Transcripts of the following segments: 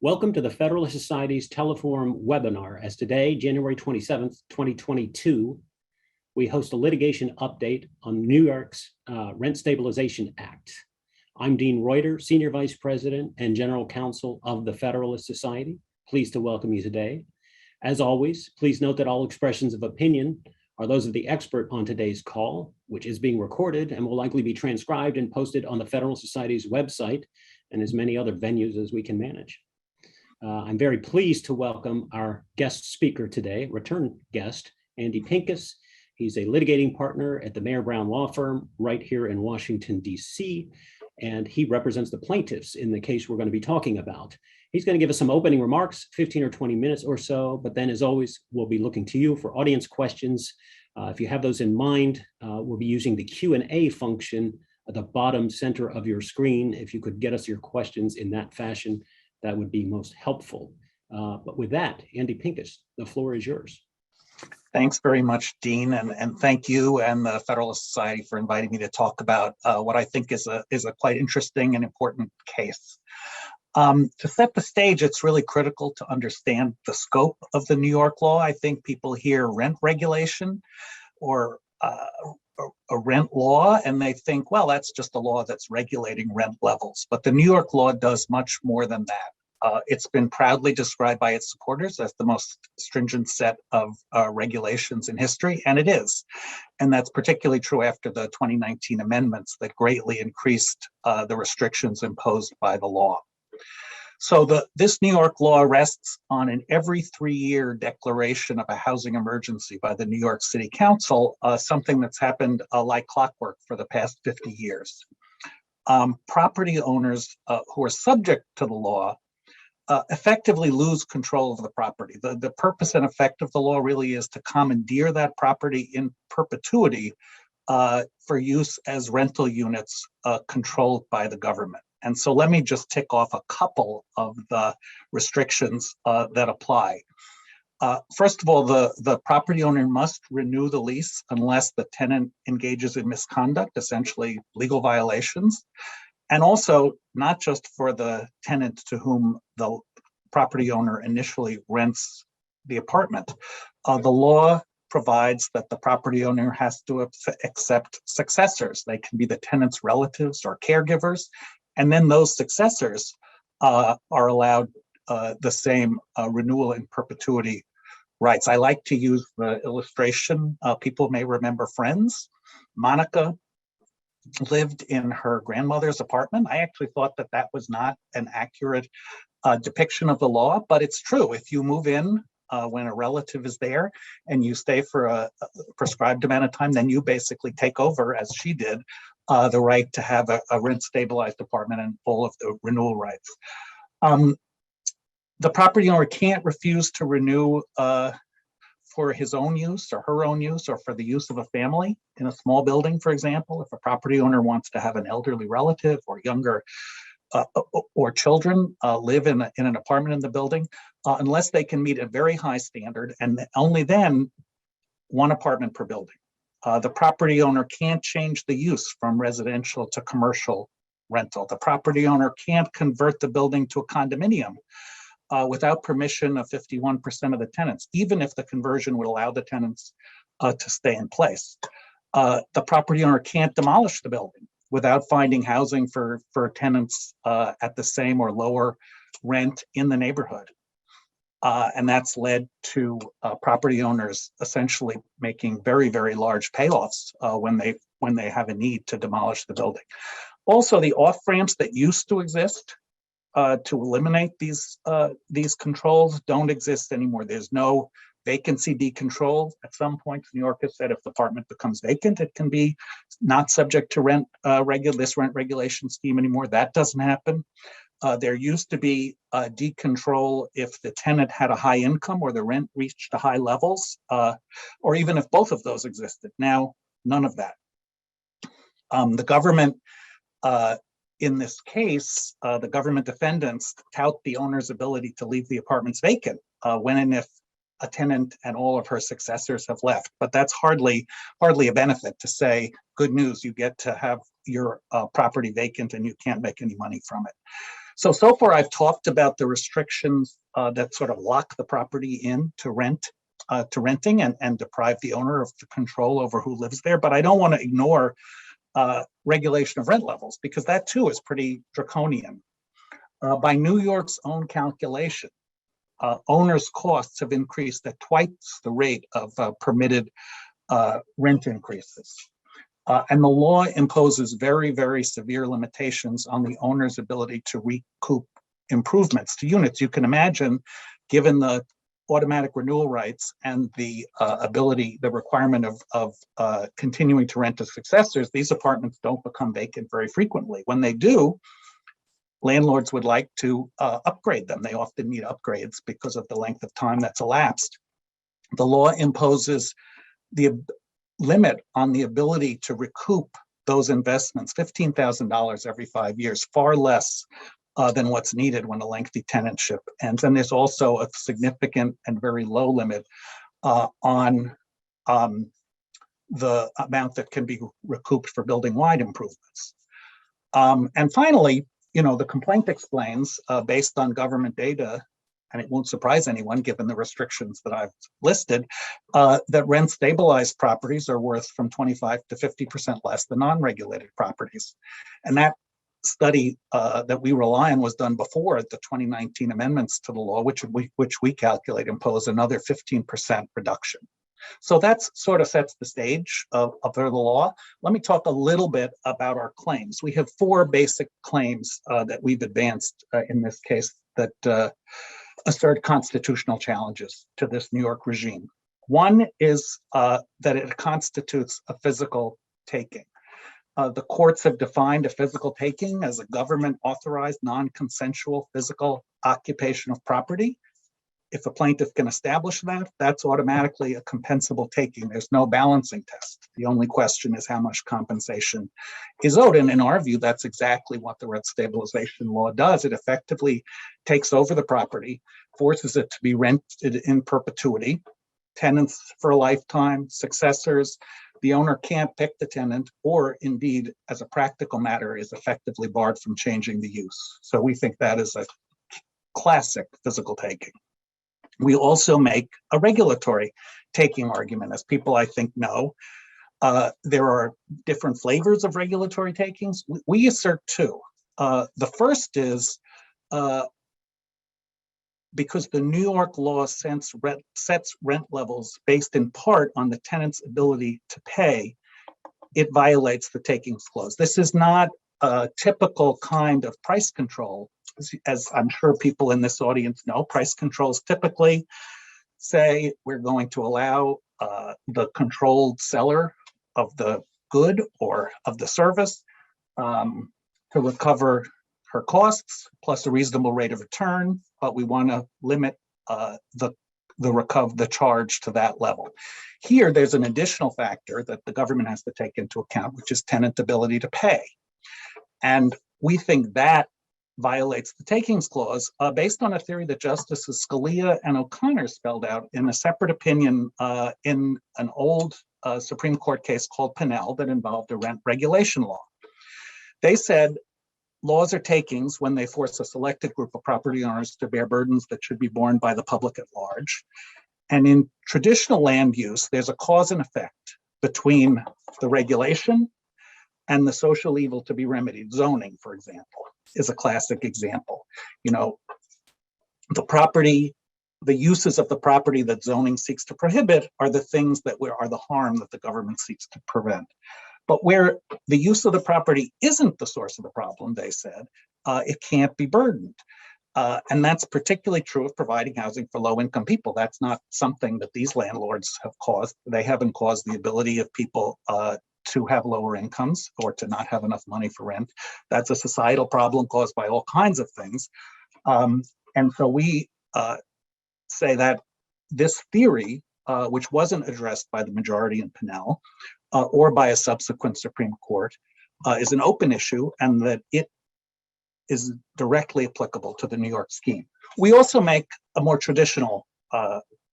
Welcome to the Federalist Society's Teleforum webinar, as today, January 27th, 2022, we host a litigation update on New York's Rent Stabilization Act. I'm Dean Reuter, Senior Vice President and General Counsel of the Federalist Society. Pleased to welcome you today. As always, please note that all expressions of opinion are those of the expert on today's call, which is being recorded and will likely be transcribed and posted on the Federalist Society's website and as many other venues as we can manage. I'm very pleased to welcome our guest speaker today, return guest, Andy Pincus. He's a litigating partner at the Mayer Brown Law Firm right here in Washington, D.C., and he represents the plaintiffs in the case we're going to be talking about. He's going to give us some opening remarks, 15 or 20 minutes or so, but then as always, we'll be looking to you for audience questions. If you have those in mind, we'll be using the Q&A function at the bottom center of your screen. If you could get us your questions in that fashion, that would be most helpful. But with that, Andy Pincus, the floor is yours. Thanks very much, Dean, and thank you and the Federalist Society for inviting me to talk about what I think is a quite interesting and important case. To set the stage, it's really critical to understand the scope of the New York law. I think people hear rent regulation or a rent law, and they think, well, that's just a law that's regulating rent levels. But the New York law does much more than that. It's been proudly described by its supporters as the most stringent set of regulations in history, and it is. And that's particularly true after the 2019 amendments that greatly increased the restrictions imposed by the law. So this New York law rests on an every 3-year declaration of a housing emergency by the New York City Council, something that's happened like clockwork for the past 50 years. Property owners who are subject to the law effectively lose control of the property. The purpose and effect of the law really is to commandeer that property in perpetuity for use as rental units controlled by the government. And so let me just tick off a couple of the restrictions that apply. First of all, the property owner must renew the lease unless the tenant engages in misconduct, essentially legal violations. And also, not just for the tenant to whom the property owner initially rents the apartment. The law provides that the property owner has to accept successors. They can be the tenant's relatives or caregivers. And then those successors are allowed the same renewal in perpetuity rights. I like to use the illustration. People may remember Friends. Monica lived in her grandmother's apartment. I actually thought that that was not an accurate depiction of the law, but it's true. If you move in when a relative is there and you stay for a prescribed amount of time, then you basically take over, as she did, the right to have a rent-stabilized apartment and full of the renewal rights. The property owner can't refuse to renew for his own use or her own use or for the use of a family in a small building, for example. If a property owner wants to have an elderly relative or younger or children live in an apartment in the building, unless they can meet a very high standard, and only then one apartment per building. The property owner can't change the use from residential to commercial rental. The property owner can't convert the building to a condominium without permission of 51% of the tenants, even if the conversion would allow the tenants to stay in place. The property owner can't demolish the building without finding housing for tenants at the same or lower rent in the neighborhood. And that's led to property owners essentially making very, very large payoffs when they have a need to demolish the building. Also, the off-ramps that used to exist to eliminate these controls don't exist anymore. There's no vacancy decontrol. At some point, New York has said if the apartment becomes vacant, it can be not subject to this rent regulation scheme anymore. That doesn't happen. There used to be decontrol if the tenant had a high income or the rent reached high levels, or even if both of those existed. Now, none of that. The government, in this case, the government defendants tout the owner's ability to leave the apartments vacant when and if a tenant and all of her successors have left. But that's hardly a benefit to say, good news, you get to have your property vacant and you can't make any money from it. So far I've talked about the restrictions that sort of lock the property in to renting and deprive the owner of the control over who lives there. But I don't want to ignore regulation of rent levels, because that too is pretty draconian. By New York's own calculation, owners' costs have increased at twice the rate of permitted rent increases. And the law imposes very, very severe limitations on the owner's ability to recoup improvements to units. You can imagine, given the automatic renewal rights and the the requirement of continuing to rent to successors, these apartments don't become vacant very frequently. When they do, landlords would like to upgrade them. They often need upgrades because of the length of time that's elapsed. The law imposes the limit on the ability to recoup those investments, $15,000 every 5 years, far less than what's needed when a lengthy tenantship ends. And there's also a significant and very low limit on the amount that can be recouped for building-wide improvements. And finally, the complaint explains, based on government data, and it won't surprise anyone given the restrictions that I've listed, that rent-stabilized properties are worth from 25 to 50% less than non-regulated properties. And that study that we rely on was done before the 2019 amendments to the law, which we calculate impose another 15% reduction. So that sort of sets the stage of the law. Let me talk a little bit about our claims. We have 4 basic claims that we've advanced in this case that assert constitutional challenges to this New York regime. One is that it constitutes a physical taking. The courts have defined a physical taking as a government-authorized, non-consensual physical occupation of property. If a plaintiff can establish that, that's automatically a compensable taking. There's no balancing test. The only question is how much compensation is owed. And in our view, that's exactly what the rent stabilization law does. It effectively takes over the property, forces it to be rented in perpetuity, tenants for a lifetime, successors. The owner can't pick the tenant, or indeed, as a practical matter, is effectively barred from changing the use. So we think that is a classic physical taking. We also make a regulatory taking argument. As people, I think, know, there are different flavors of regulatory takings. We assert 2. The first is because the New York law sets rent levels based in part on the tenant's ability to pay, it violates the takings clause. This is not a typical kind of price control. As I'm sure people in this audience know, price controls typically say we're going to allow the controlled seller of the good or of the service to recover her costs plus a reasonable rate of return, but we want to limit the charge to that level. Here, there's an additional factor that the government has to take into account, which is tenant ability to pay. And we think that violates the takings clause based on a theory that Justices Scalia and O'Connor spelled out in a separate opinion in an old Supreme Court case called Pinnell that involved a rent regulation law. They said laws are takings when they force a selected group of property owners to bear burdens that should be borne by the public at large. And in traditional land use, there's a cause and effect between the regulation and the social evil to be remedied. Zoning, for example, is a classic example. The uses of the property that zoning seeks to prohibit are the things that are the harm that the government seeks to prevent. But where the use of the property isn't the source of the problem, they said, it can't be burdened. And that's particularly true of providing housing for low-income people. That's not something that these landlords have caused. They haven't caused the ability of people to have lower incomes or to not have enough money for rent. That's a societal problem caused by all kinds of things. And so we say that this theory, which wasn't addressed by the majority in Pinnell or by a subsequent Supreme Court, is an open issue and that it is directly applicable to the New York scheme. We also make a more traditional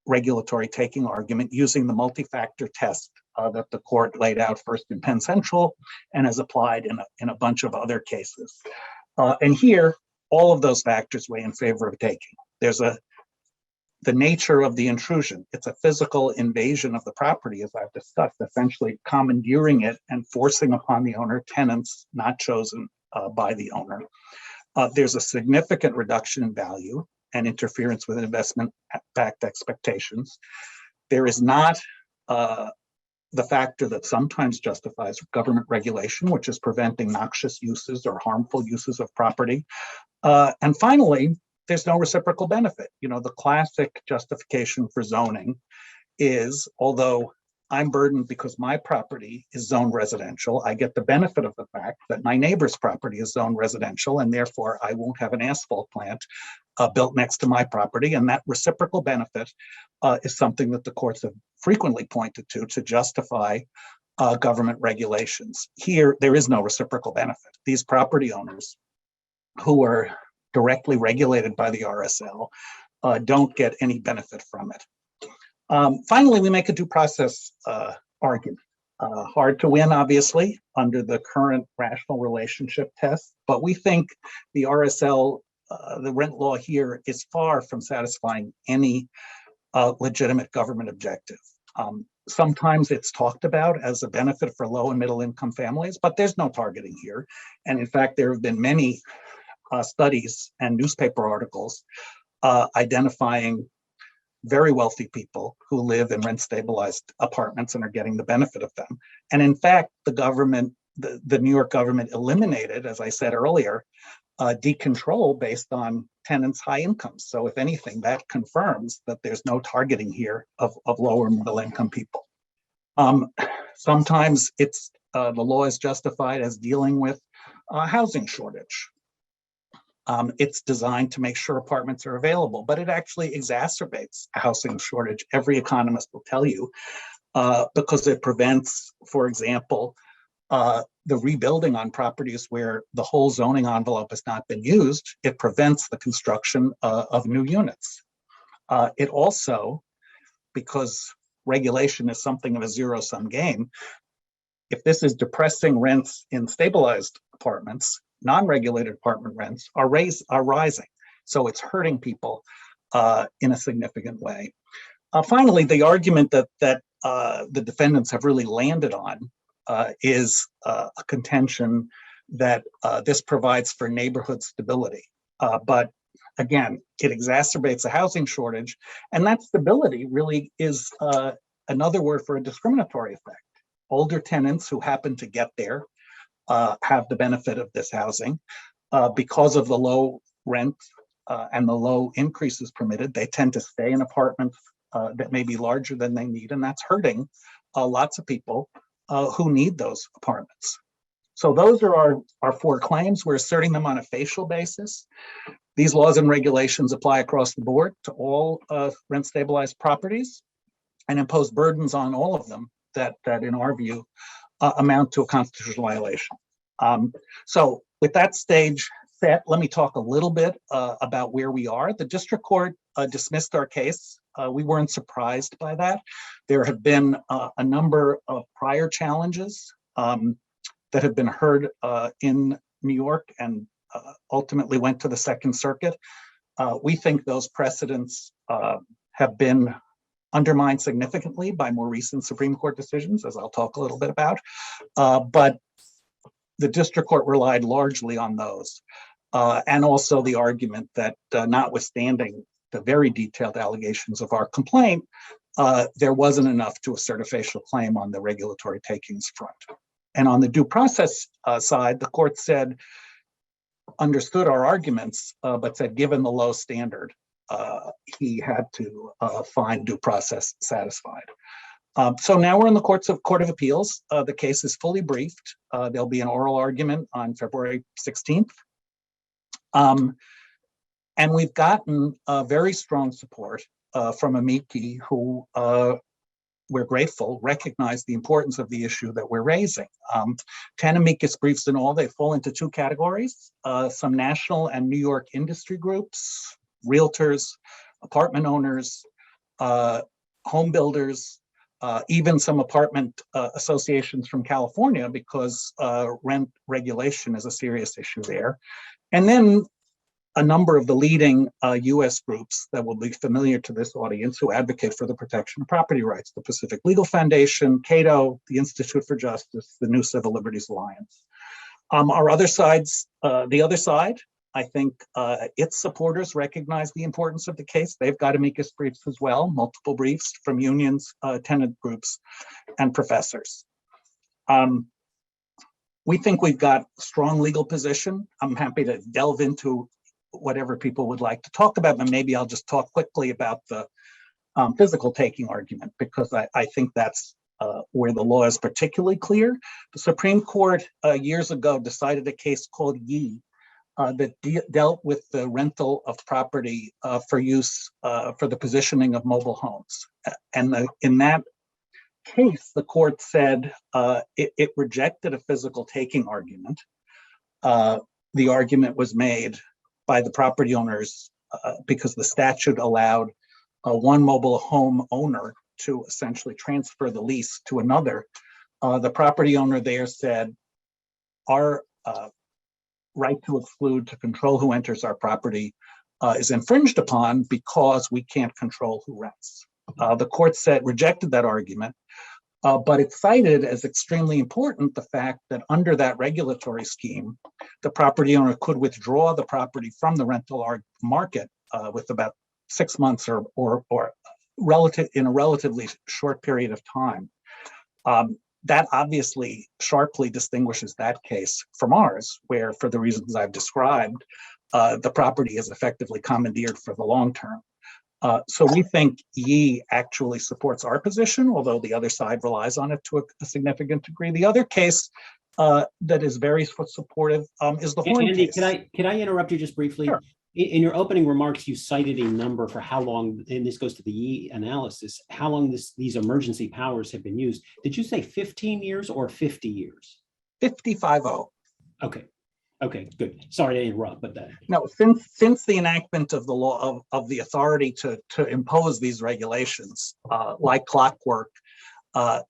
regulatory taking argument using the multi-factor test that the court laid out first in Penn Central and has applied in a bunch of other cases. And here, all of those factors weigh in favor of taking. There's the nature of the intrusion. It's a physical invasion of the property, as I've discussed, essentially commandeering it and forcing upon the owner tenants not chosen by the owner. There's a significant reduction in value and interference with investment-backed expectations. There is not the factor that sometimes justifies government regulation, which is preventing noxious uses or harmful uses of property. And finally, there's no reciprocal benefit. You know, the classic justification for zoning is, although I'm burdened because my property is zoned residential, I get the benefit of the fact that my neighbor's property is zoned residential, and therefore I won't have an asphalt plant built next to my property. And that reciprocal benefit is something that the courts have frequently pointed to justify government regulations. Here, there is no reciprocal benefit. These property owners who are directly regulated by the RSL don't get any benefit from it. Finally, we make a due process argument. Hard to win, obviously, under the current rational relationship test, but we think the RSL, the rent law here, is far from satisfying any legitimate government objective. Sometimes it's talked about as a benefit for low and middle income families, but there's no targeting here. And in fact, there have been many studies and newspaper articles identifying very wealthy people who live in rent stabilized apartments and are getting the benefit of them. And in fact, the government, the New York government eliminated, as I said earlier, decontrol based on tenants' high incomes. So if anything, that confirms that there's no targeting here of lower middle income people. Sometimes it's the law is justified as dealing with a housing shortage. It's designed to make sure apartments are available, but it actually exacerbates a housing shortage. Every economist will tell you, because it prevents, for example, the rebuilding on properties where the whole zoning envelope has not been used. It prevents the construction of new units. It also, because regulation is something of a zero-sum game, if this is depressing rents in stabilized apartments, non-regulated apartment rents are rising. So it's hurting people in a significant way. Finally, the argument that the defendants have really landed on is a contention that this provides for neighborhood stability. But again, it exacerbates a housing shortage, and that stability really is another word for a discriminatory effect. Older tenants who happen to get there have the benefit of this housing. Because of the low rent and the low increases permitted, they tend to stay in apartments that may be larger than they need, and that's hurting lots of people who need those apartments. So those are our four claims. We're asserting them on a facial basis. These laws and regulations apply across the board to all rent stabilized properties and impose burdens on all of them that in our view, amount to a constitutional violation. So with that stage set, let me talk a little bit about where we are. The district court dismissed our case. We weren't surprised by that. There have been a number of prior challenges that have been heard in New York and ultimately went to the Second Circuit. We think those precedents have been undermined significantly by more recent Supreme Court decisions, as I'll talk a little bit about. But the district court relied largely on those. And also the argument that notwithstanding the very detailed allegations of our complaint, there wasn't enough to assert a facial claim on the regulatory takings front. And on the due process side, the court understood our arguments, but said given the low standard, he had to find due process satisfied. So now we're in the Court of Appeals. The case is fully briefed. There'll be an oral argument on February 16th. And we've gotten very strong support from amici who we're grateful, recognize the importance of the issue that we're raising. 10 amicus briefs in all. They fall into two categories, some national and New York industry groups, realtors, apartment owners, home builders, even some apartment associations from California, because rent regulation is a serious issue there. And then a number of the leading US groups that will be familiar to this audience who advocate for the protection of property rights: the Pacific Legal Foundation, Cato, the Institute for Justice, the New Civil Liberties Alliance. Our other sides, the other side, I think its supporters recognize the importance of the case. They've got amicus briefs as well, multiple briefs from unions, tenant groups, and professors. We think we've got a strong legal position. I'm happy to delve into whatever people would like to talk about, but maybe I'll just talk quickly about the physical taking argument, because I think that's where the law is particularly clear. The Supreme Court years ago decided a case called Yee that dealt with the rental of property for use for the positioning of mobile homes. And in that case, the court said it rejected a physical taking argument. The argument was made by the property owners because the statute allowed one mobile home owner to essentially transfer the lease to another. The property owner there said, our right to exclude, to control who enters our property is infringed upon because we can't control who rents. The court rejected that argument, but it cited as extremely important the fact that under that regulatory scheme, the property owner could withdraw the property from the rental market with about 6 months or in a relatively short period of time. That obviously sharply distinguishes that case from ours, where, for the reasons I've described, the property is effectively commandeered for the long term. So we think Yee actually supports our position, although the other side relies on it to a significant degree. The other case that is very supportive is the Horn Andy, case. can I interrupt you just briefly? Sure. In your opening remarks, you cited a number for how long, and this goes to the Yee analysis, how long these emergency powers have been used. Did you say 15 years or 50 years? 55-0. Okay, good. Sorry to interrupt, but that. No, since the enactment of the law of the authority to impose these regulations, like clockwork,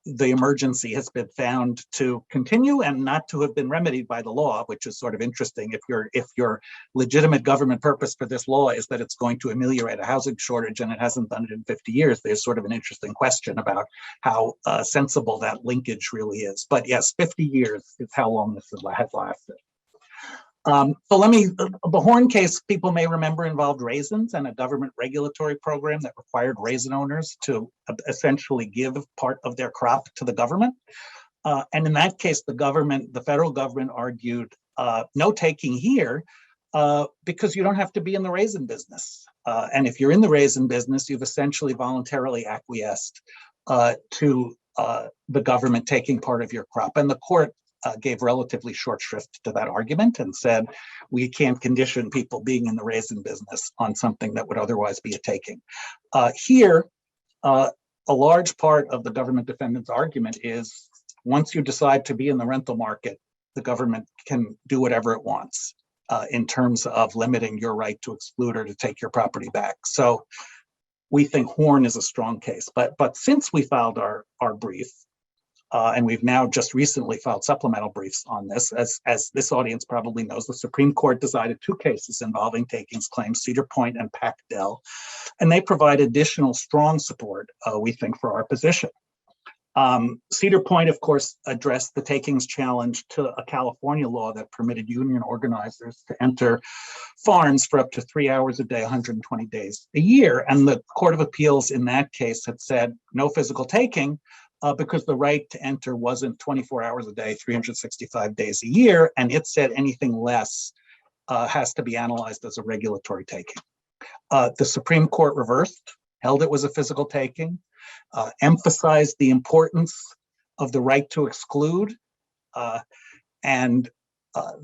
the emergency has been found to continue and not to have been remedied by the law, which is sort of interesting. If your legitimate government purpose for this law is that it's going to ameliorate a housing shortage and it hasn't done it in 50 years, there's sort of an interesting question about how sensible that linkage really is. But yes, 50 years is how long this has lasted. So the Horn case, people may remember, involved raisins and a government regulatory program that required raisin owners to essentially give part of their crop to the government. And in that case, the federal government argued no taking here because you don't have to be in the raisin business. And if you're in the raisin business, you've essentially voluntarily acquiesced to the government taking part of your crop. And the court gave relatively short shrift to that argument and said, we can't condition people being in the raisin business on something that would otherwise be a taking. Here, a large part of the government defendant's argument is, once you decide to be in the rental market, the government can do whatever it wants in terms of limiting your right to exclude or to take your property back. So we think Horn is a strong case. But since we filed our brief, and we've now just recently filed supplemental briefs on this, as this audience probably knows, the Supreme Court decided 2 cases involving takings claims, Cedar Point and Packdell, and they provide additional strong support, we think, for our position. Cedar Point, of course, addressed the takings challenge to a California law that permitted union organizers to enter farms for up to 3 hours a day, 120 days a year. And the Court of Appeals in that case had said no physical taking, because the right to enter wasn't 24 hours a day, 365 days a year, and it said anything less has to be analyzed as a regulatory taking. The Supreme Court reversed, held it was a physical taking, emphasized the importance of the right to exclude, and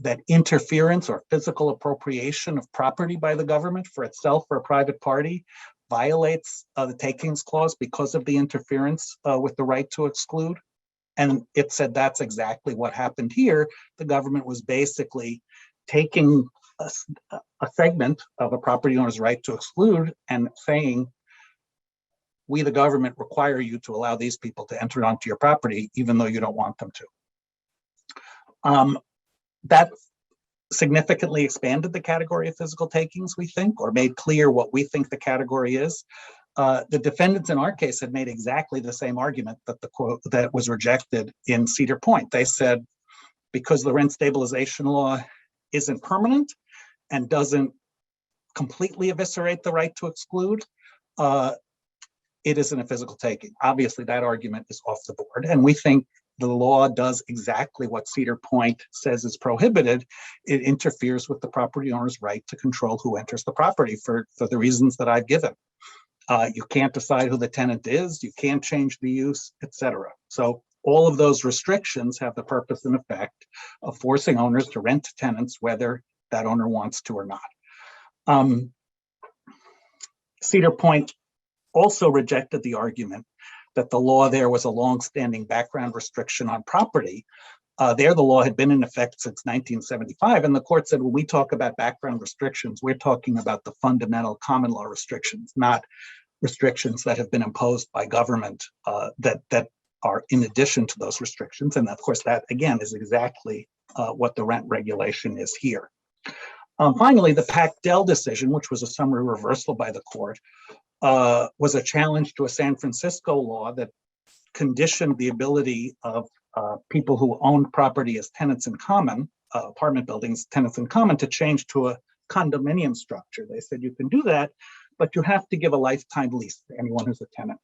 that interference or physical appropriation of property by the government for itself or a private party violates the takings clause because of the interference with the right to exclude. And it said that's exactly what happened here. The government was basically taking a segment of a property owner's right to exclude and saying, we, the government, require you to allow these people to enter onto your property, even though you don't want them to. That significantly expanded the category of physical takings, we think, or made clear what we think the category is. The defendants in our case had made exactly the same argument that the quote that was rejected in Cedar Point. They said, because the rent stabilization law isn't permanent and doesn't completely eviscerate the right to exclude, it isn't a physical taking. Obviously, that argument is off the board. And we think the law does exactly what Cedar Point says is prohibited. It interferes with the property owner's right to control who enters the property for the reasons that I've given. You can't decide who the tenant is, you can't change the use, etc. So all of those restrictions have the purpose and effect of forcing owners to rent to tenants whether that owner wants to or not. Cedar Point also rejected the argument that the law there was a long-standing background restriction on property. There, the law had been in effect since 1975, and the court said, when we talk about background restrictions, we're talking about the fundamental common law restrictions, not restrictions that have been imposed by government that are in addition to those restrictions. And of course, that again is exactly what the rent regulation is here. Finally, the Pactel decision, which was a summary reversal by the court, was a challenge to a San Francisco law that conditioned the ability of people who owned property as tenants in common, apartment buildings, tenants in common, to change to a condominium structure. They said you can do that, but you have to give a lifetime lease to anyone who's a tenant.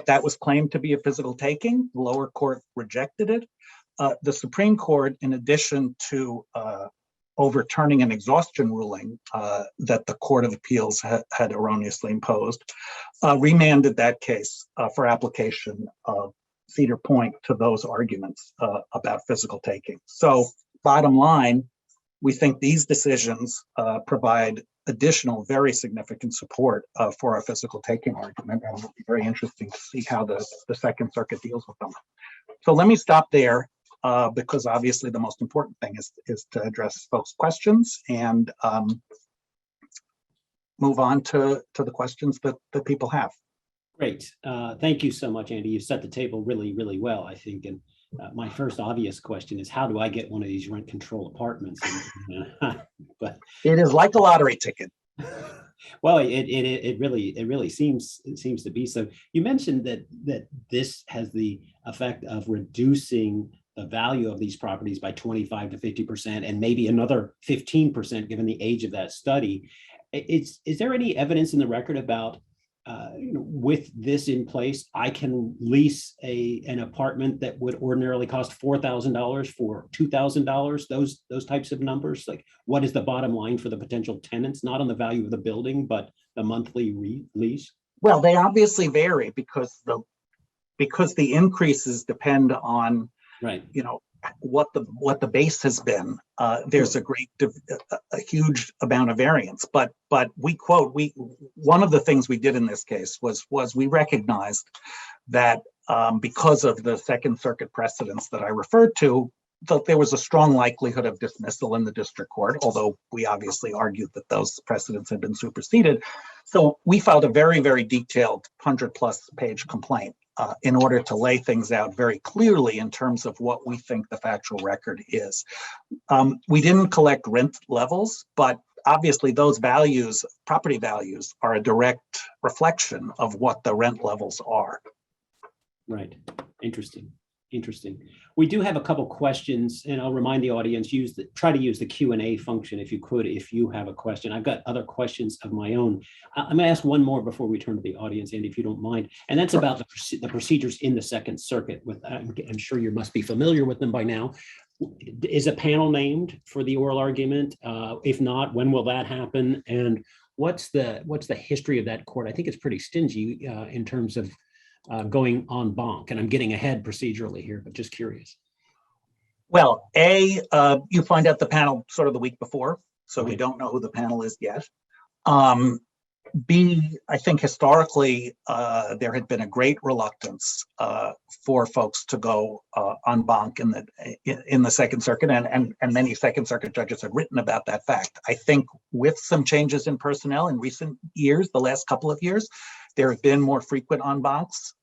That was claimed to be a physical taking. The lower court rejected it. The Supreme Court, in addition to overturning an exhaustion ruling that the Court of Appeals had erroneously imposed, remanded that case for application of Cedar Point to those arguments about physical taking. So bottom line, we think these decisions provide additional very significant support for our physical taking argument, and it'll be very interesting to see how the Second Circuit deals with them. So let me stop there because obviously the most important thing is to address folks' questions and move on to the questions that people have. Great. Thank you so much, Andy. You set the table really, really well, I think. And my first obvious question is, how do I get one of these rent control apartments? But it is like a lottery ticket. Well, it really seems to be so. You mentioned that this has the effect of reducing the value of these properties by 25 to 50%, and maybe another 15% given the age of that study. Is there any evidence in the record about with this in place, I can lease an apartment that would ordinarily cost $4,000 for $2,000, those types of numbers? Like, what is the bottom line for the potential tenants, not on the value of the building, but the monthly lease? Well, they obviously vary because the increases depend on, right, what the base has been. There's a huge amount of variance, but one of the things we did in this case was we recognized that because of the Second Circuit precedents that I referred to, that there was a strong likelihood of dismissal in the district court, although we obviously argued that those precedents had been superseded. So we filed a very, very detailed 100+ page complaint in order to lay things out very clearly in terms of what we think the factual record is. We didn't collect rent levels, but obviously those values, property values, are a direct reflection of what the rent levels are. Right. Interesting. We do have a couple questions, and I'll remind the audience, try to use the Q&A function if you have a question. I've got other questions of my own. I'm going to ask one more before we turn to the audience, Andy, if you don't mind. And that's about the procedures in the Second Circuit. I'm sure you must be familiar with them by now. Is a panel named for the oral argument? If not, when will that happen? And what's the history of that court? I think it's pretty stingy in terms of going en banc, and I'm getting ahead procedurally here, but just curious. Well, you find out the panel sort of the week before, so okay. We don't know who the panel is yet. B, I think historically there had been a great reluctance for folks to go en banc in the Second Circuit, and many Second Circuit judges have written about that fact. I think with some changes in personnel in recent years, the last couple of years, There have been more frequent en bancs.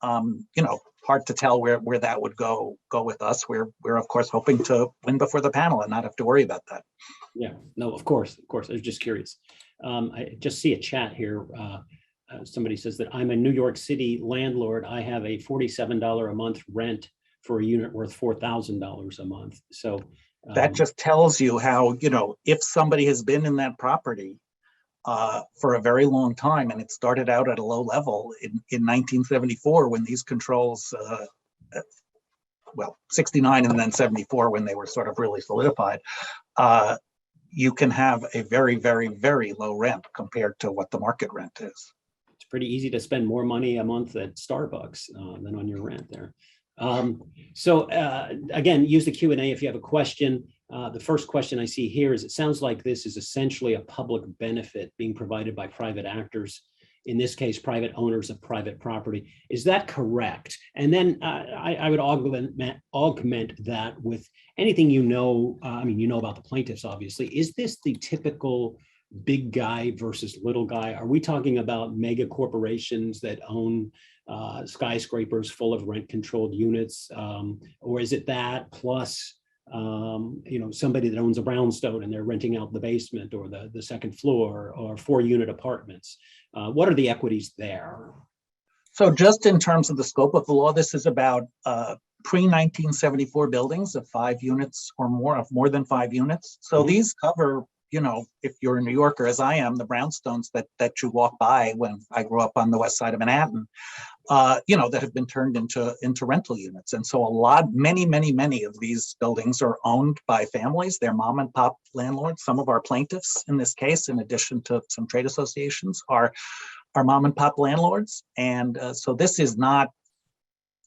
Hard to tell where that would go with us. We're of course hoping to win before the panel and not have to worry about that. Yeah, no, of course. I was just curious. I just see a chat here. Somebody says that I'm a New York City landlord. I have a $47 a month rent for a unit worth $4,000 a month. So that just tells you how, if somebody has been in that property for a very long time, and it started out at a low level in 1974 when these controls, 69 and then 74 when they were sort of really solidified, you can have a very, very, very low rent compared to what the market rent is. It's pretty easy to spend more money a month at Starbucks than on your rent there. Again, use the Q&A if you have a question. The first question I see here is, it sounds like this is essentially a public benefit being provided by private actors, in this case, private owners of private property. Is that correct? And then I would augment that with anything you know about the plaintiffs, obviously. Is this the typical big guy versus little guy? Are we talking about mega corporations that own skyscrapers full of rent-controlled units, or is it that plus somebody that owns a brownstone and they're renting out the basement or the second floor, or 4-unit apartments? What are the equities there? So just in terms of the scope of the law, this is about pre-1974 buildings of 5 units or more, of more than 5 units. So these cover, if you're a New Yorker, as I am, the brownstones that you walk by when I grew up on the west side of Manhattan, that have been turned into rental units. And so many of these buildings are owned by families. They're mom and pop landlords. Some of our plaintiffs in this case, in addition to some trade associations, are mom and pop landlords. And so this is not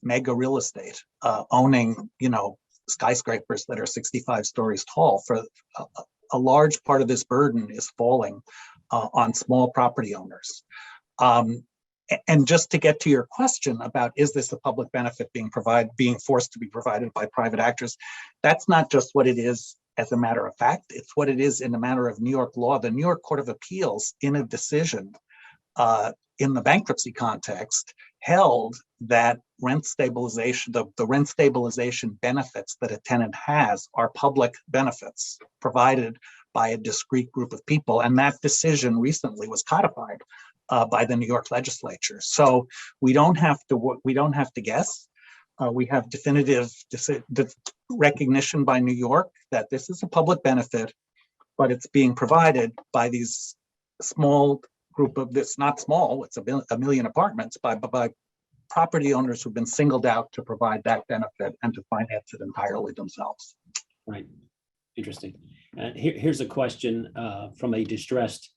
mega real estate owning, skyscrapers that are 65 stories tall. For a large part of this burden is falling on small property owners. And just to get to your question about, is this a public benefit being forced to be provided by private actors? That's not just what it is as a matter of fact, it's what it is in a matter of New York law. The New York Court of Appeals, in a decision in the bankruptcy context, held that rent stabilization, the rent stabilization benefits that a tenant has are public benefits provided by a discrete group of people. And that decision recently was codified by the New York legislature. So we don't have to guess. We have definitive recognition by New York that this is a public benefit, but it's being provided by these small group of, it's not small, it's a million apartments, by property owners who've been singled out to provide that benefit and to finance it entirely themselves. Right. Interesting. Here's a question from a distressed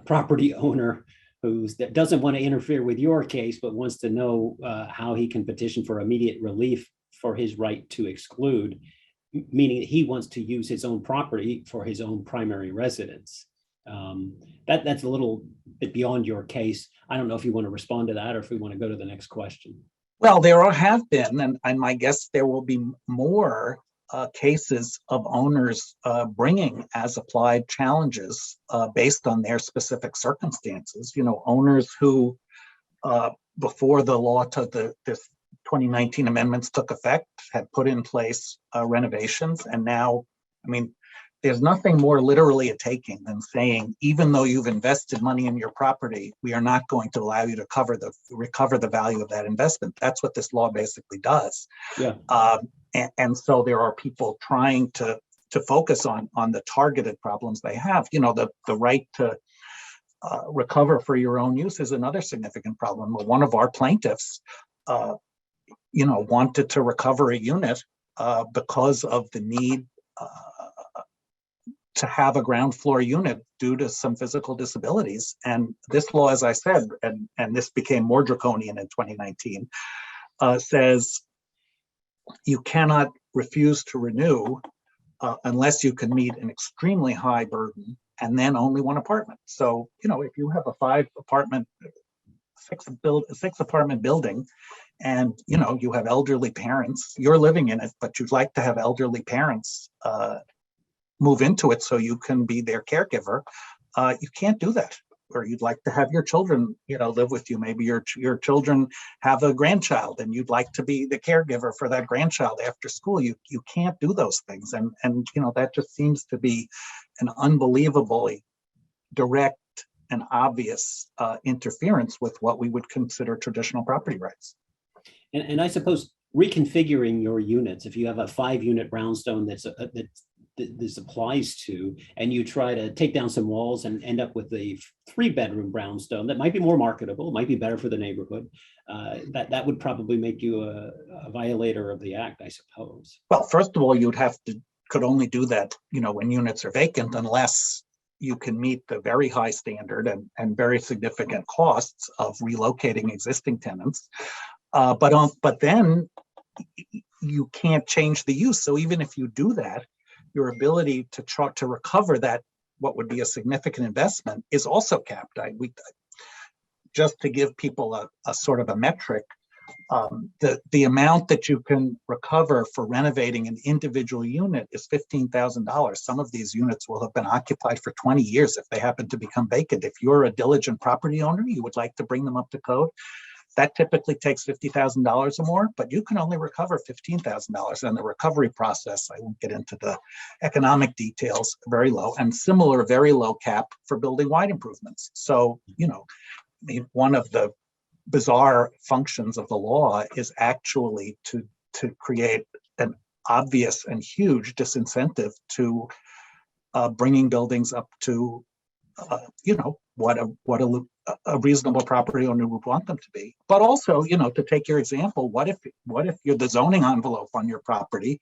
property owner that doesn't want to interfere with your case, but wants to know how he can petition for immediate relief for his right to exclude, meaning he wants to use his own property for his own primary residence. That's a little bit beyond your case. I don't know if you want to respond to that or if we want to go to the next question. Well, there have been, and my guess there will be more cases of owners bringing as applied challenges based on their specific circumstances. Owners who, before the law this 2019 amendments took effect, had put in place renovations, and now, there's nothing more literally a taking than saying, even though you've invested money in your property, we are not going to allow you to recover the value of that investment. That's what this law basically does. Yeah. And so there are people trying to focus on the targeted problems they have. The right to recover for your own use is another significant problem. One of our plaintiffs, wanted to recover a unit because of the need to have a ground floor unit due to some physical disabilities. And this law, as I said, and this became more draconian in 2019, says you cannot refuse to renew unless you can meet an extremely high burden and then only one apartment. So, if you have a 6-apartment building and, you have elderly parents, you're living in it, but you'd like to have elderly parents move into it so you can be their caregiver, you can't do that. or you'd like to have your children, live with you. Maybe your children have a grandchild and you'd like to be the caregiver for that grandchild after school. You can't do those things. And that just seems to be an unbelievably direct and obvious interference with what we would consider traditional property rights. And I suppose reconfiguring your units, if you have a 5-unit brownstone that this applies to, and you try to take down some walls and end up with a 3-bedroom brownstone that might be more marketable, might be better for the neighborhood, that would probably make you a violator of the act, I suppose. Well, first of all, could only do that, when units are vacant, unless you can meet the very high standard and very significant costs of relocating existing tenants. But then you can't change the use. So even if you do that, your ability to try to recover that, what would be a significant investment, is also capped. Just to give people a sort of a metric, the amount that you can recover for renovating an individual unit is $15,000. Some of these units will have been occupied for 20 years if they happen to become vacant. If you're a diligent property owner, you would like to bring them up to code, that typically takes $50,000 or more, but you can only recover $15,000. And the recovery process, I won't get into the economic details, very low, and similar very low cap for building wide improvements. So, one of the bizarre functions of the law is actually to create an obvious and huge disincentive to bringing buildings up to, what a reasonable property owner would want them to be. But also, to take your example, what if the zoning envelope on your property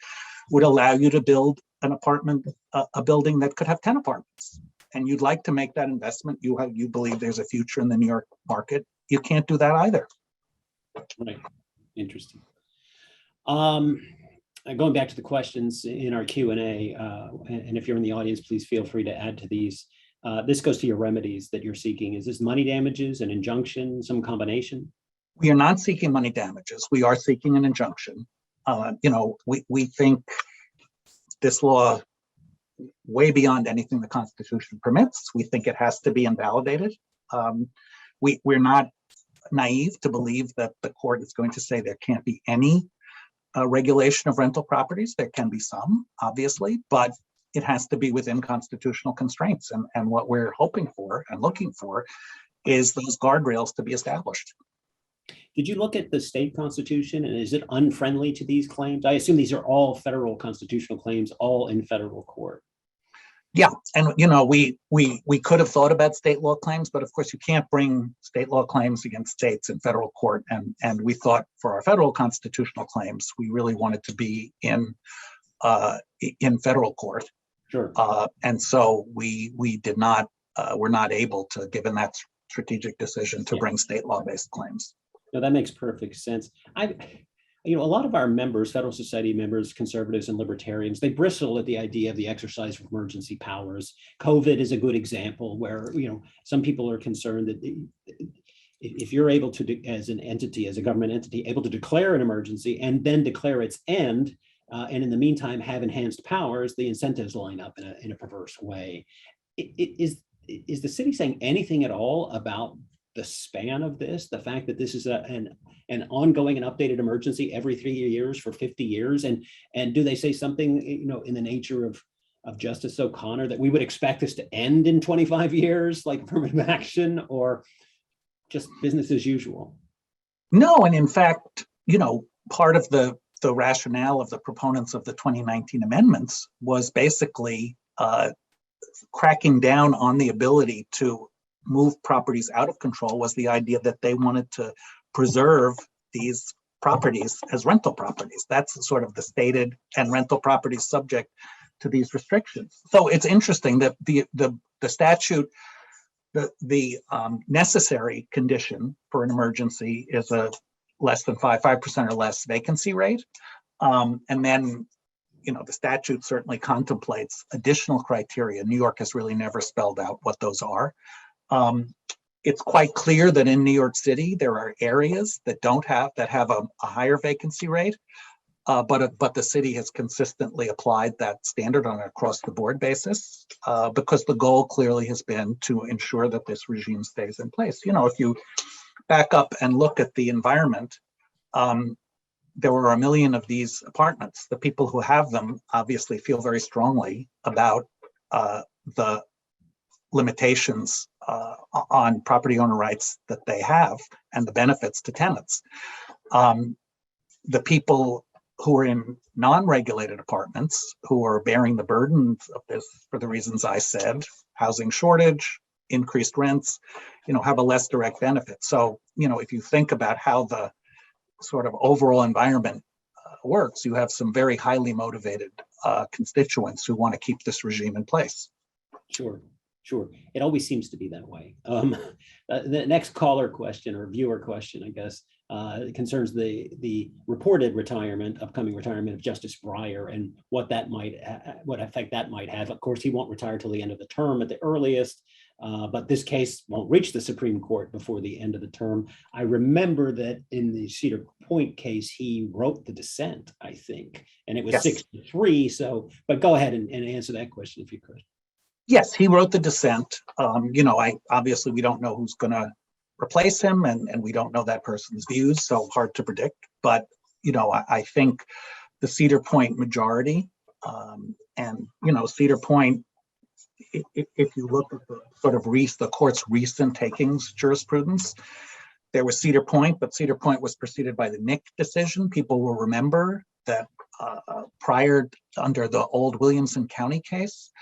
would allow you to build an apartment, a building that could have 10 apartments, and you'd like to make that investment, you believe there's a future in the New York market, you can't do that either. Right. Interesting. Going back to the questions in our Q&A, and if you're in the audience, please feel free to add to these. This goes to your remedies that you're seeking. Is this money damages, an injunction, some combination? We are not seeking money damages. We are seeking an injunction. We think this law, way beyond anything the Constitution permits, we think it has to be invalidated. We're not naive to believe that the court is going to say there can't be any regulation of rental properties. There can be some, obviously, but it has to be within constitutional constraints. And what we're hoping for and looking for is those guardrails to be established. Did you look at the state constitution, and is it unfriendly to these claims? I assume these are all federal constitutional claims, all in federal court. Yeah, and we could have thought about state law claims, but of course you can't bring state law claims against states in federal court. And we thought for our federal constitutional claims, we really wanted to be in federal court. Sure. And so we did not, we're not able to, given that strategic decision, to bring state law-based claims. No, that makes perfect sense. A lot of our members, Federal Society members, conservatives and libertarians, they bristle at the idea of the exercise of emergency powers. COVID is a good example where, some people are concerned that if you're able to, as an entity, as a government entity, able to declare an emergency and then declare its end, and in the meantime have enhanced powers, the incentives line up in a perverse way. Is the city saying anything at all about the span of this, the fact that this is an ongoing and updated emergency every 3 years for 50 years? And do they say something, in the nature of Justice O'Connor, that we would expect this to end in 25 years, like affirmative action, or just business as usual? No, and in fact, part of the rationale of the proponents of the 2019 amendments was basically cracking down on the ability to move properties out of control, was the idea that they wanted to preserve these properties as rental properties. That's sort of the stated, and rental properties subject to these restrictions. So it's interesting that the statute, the necessary condition for an emergency is a less than 5% or less vacancy rate. And then, the statute certainly contemplates additional criteria. New York has really never spelled out what those are. It's quite clear that in New York City, there are areas that have a higher vacancy rate. but the city has consistently applied that standard on an across-the-board basis because the goal clearly has been to ensure that this regime stays in place. You know, if you back up and look at the environment, there were 1 million of these apartments. The people who have them obviously feel very strongly about the limitations on property owner rights that they have and the benefits to tenants. The people who are in non-regulated apartments, who are bearing the burdens of this for the reasons I said, housing shortage, increased rents, you know, have a less direct benefit. So, you know, if you think about how the sort of overall environment works, you have some very highly motivated constituents who want to keep this regime in place. Sure. Sure. It always seems to be that way. The next caller question or viewer question, I guess, concerns the reported upcoming retirement of Justice Breyer and what effect that might have. Of course, he won't retire till the end of the term at the earliest, but this case won't reach the Supreme Court before the end of the term. I remember that in the Cedar Point case, he wrote the dissent, I think, and it was 6-3. So, but go ahead and answer that question if you could. Yes, he wrote the dissent. You know, obviously we don't know who's going to replace him, and we don't know that person's views, so hard to predict. But you know, I think the Cedar Point majority, and you know, Cedar Point, if you look at the sort of the court's recent takings jurisprudence, there was Cedar Point, but Cedar Point was preceded by the Nick decision. People will remember that prior, under the old Williamson County case,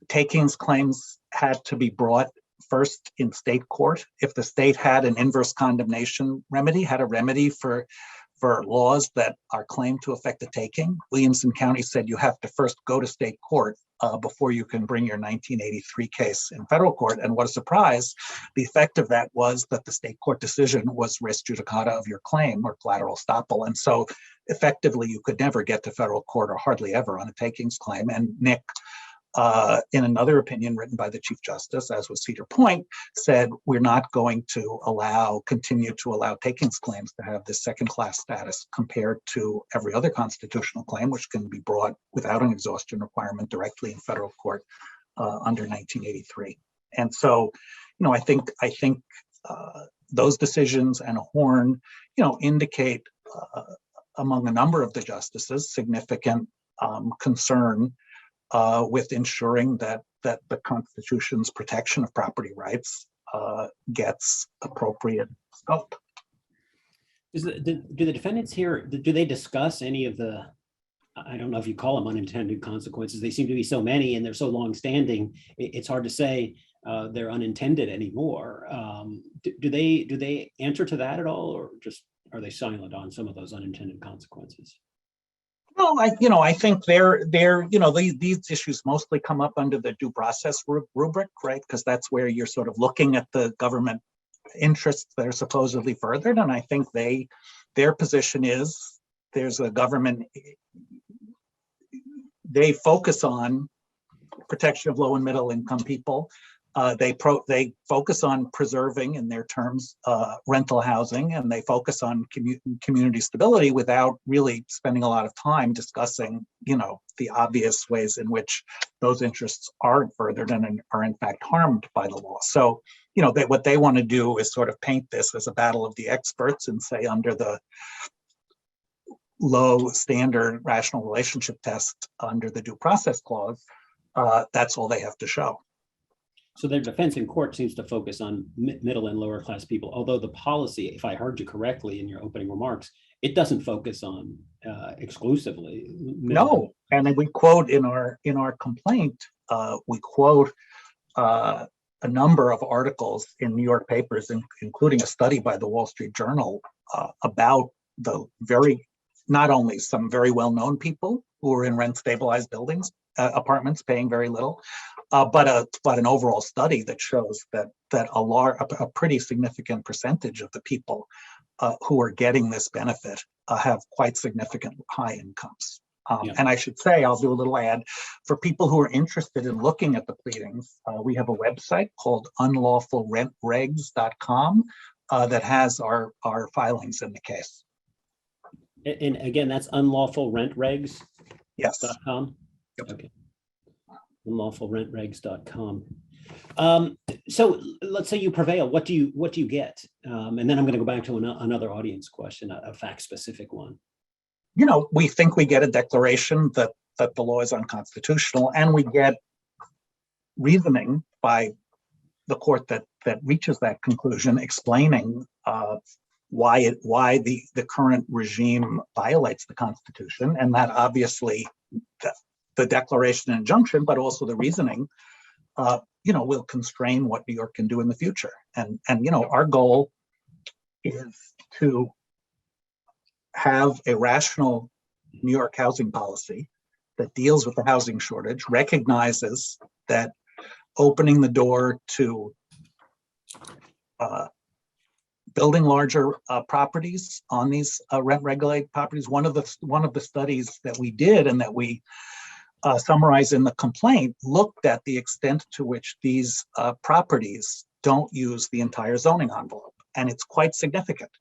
takings claims had to be brought first in state court. If the state had an inverse condemnation remedy, had a remedy for laws that are claimed to affect a taking, Williamson County said you have to first go to state court before you can bring your 1983 case in federal court. And what a surprise, the effect of that was that the state court decision was res judicata of your claim or collateral estoppel. And so effectively, you could never get to federal court or hardly ever on a takings claim. And Nick, in another opinion written by the Chief Justice, as was Cedar Point, said we're not going to continue to allow takings claims to have this second-class status compared to every other constitutional claim, which can be brought without an exhaustion requirement directly in federal court under 1983. And so, you know, I think those decisions and Horn, you know, indicate among a number of the justices significant concern with ensuring that the Constitution's protection of property rights gets appropriate scope. Do the defendants here, do they discuss any of the, I don't know if you call them unintended consequences, they seem to be so many and they're so long-standing, it's hard to say they're unintended anymore. Do they answer to that at all, or just are they silent on some of those unintended consequences? Well, I think these issues mostly come up under the due process rubric, right? Because that's where you're sort of looking at the government interests that are supposedly furthered. And I think their position is there's a government, they focus on protection of low and middle income people. They focus on preserving, in their terms, rental housing, and they focus on community stability without really spending a lot of time discussing, you know, the obvious ways in which those interests aren't furthered and are in fact harmed by the law. So, you know, what they want to do is sort of paint this as a battle of the experts and say under the low standard rational relationship test under the due process clause, that's all they have to show. So their defense in court seems to focus on middle and lower class people, although the policy, if I heard you correctly in your opening remarks, it doesn't focus on exclusively. No, and then we quote in our complaint, we quote a number of articles in New York papers, including a study by the Wall Street Journal about the not only some very well-known people who are in rent-stabilized buildings, apartments paying very little, but an overall study that shows that a pretty significant percentage of the people who are getting this benefit have quite significant high incomes. And I should say, I'll do a little ad for people who are interested in looking at the pleadings. We have a website called unlawfulrentregs.com that has our filings in the case. And again, that's unlawfulrentregs.com. Yes. Yep. Okay. Unlawfulrentregs.com. So let's say you prevail. What do you get? And then I'm going to go back to another audience question, a fact-specific one. We think we get a declaration that the law is unconstitutional, and we get reasoning by the court that reaches that conclusion, explaining why the current regime violates the Constitution, and that obviously the declaration and injunction, but also the reasoning, will constrain what New York can do in the future. And our goal is to have a rational New York housing policy that deals with the housing shortage, recognizes that opening the door to building larger properties on these rent-regulated properties. One of the studies that we did and that we summarize in the complaint looked at the extent to which these properties don't use the entire zoning envelope, and it's quite significant.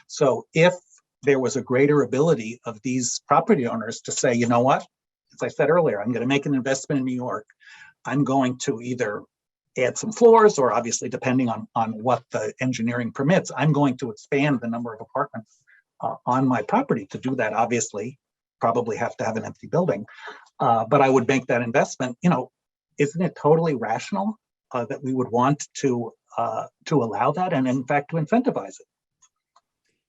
So if there was a greater ability of these property owners to say, you know what, as I said earlier, I'm going to make an investment in New York. I'm going to either add some floors, or obviously depending on what the engineering permits, I'm going to expand the number of apartments on my property. To do that, obviously, probably have to have an empty building. But I would make that investment. Isn't it totally rational that we would want to allow that, and in fact to incentivize it?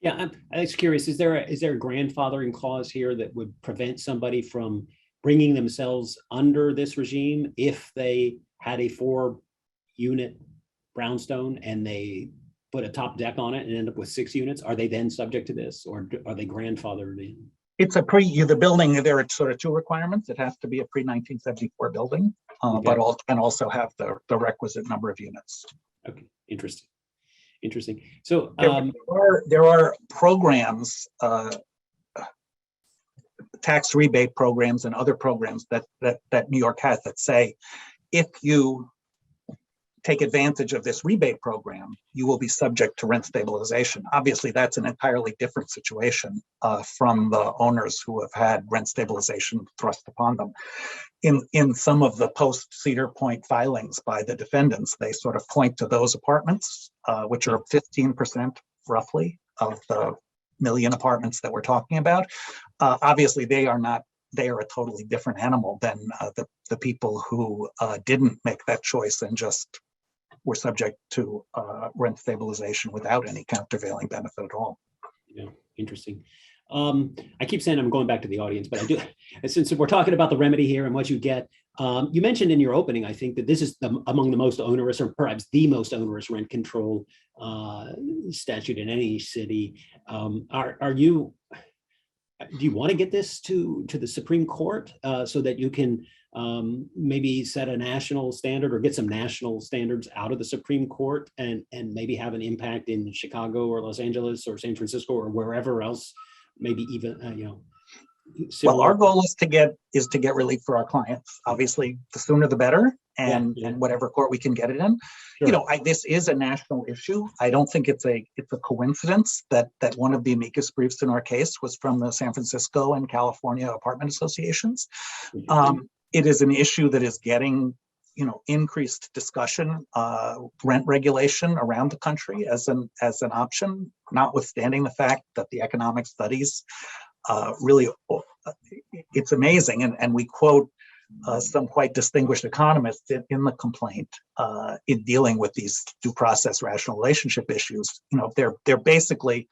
Yeah, I'm just curious. Is there a grandfathering clause here that would prevent somebody from bringing themselves under this regime if they had a 4-unit brownstone and they put a top deck on it and end up with 6 units? Are they then subject to this, or are they grandfathered in? It's the building. There are sort of 2 requirements. It has to be a pre-1974 building, okay, but also have the requisite number of units. Okay, interesting. So there are programs, tax rebate programs and other programs that New York has that say, if you take advantage of this rebate program, you will be subject to rent stabilization. Obviously, that's an entirely different situation from the owners who have had rent stabilization thrust upon them. In some of the post-Cedar Point filings by the defendants, they sort of point to those apartments, which are 15% roughly of the million apartments that we're talking about. Obviously, they are a totally different animal than the people who didn't make that choice and just were subject to rent stabilization without any countervailing benefit at all. Yeah, interesting. I keep saying I'm going back to the audience, but I do, since we're talking about the remedy here and what you get. You mentioned in your opening, I think, that this is among the most onerous, or perhaps the most onerous rent control statute in any city. Do you want to get this to the Supreme Court so that you can maybe set a national standard or get some national standards out of the Supreme Court and maybe have an impact in Chicago or Los Angeles or San Francisco or wherever else, maybe even, similar? Well, our goal is to get relief for our clients. Obviously, the sooner the better, and whatever court we can get it in. Sure. This is a national issue. I don't think it's a coincidence that one of the amicus briefs in our case was from the San Francisco and California apartment associations. It is an issue that is getting increased discussion, rent regulation around the country as an option, notwithstanding the fact that the economic studies really, it's amazing. And we quote some quite distinguished economists in the complaint in dealing with these due process rational relationship issues. They're basically,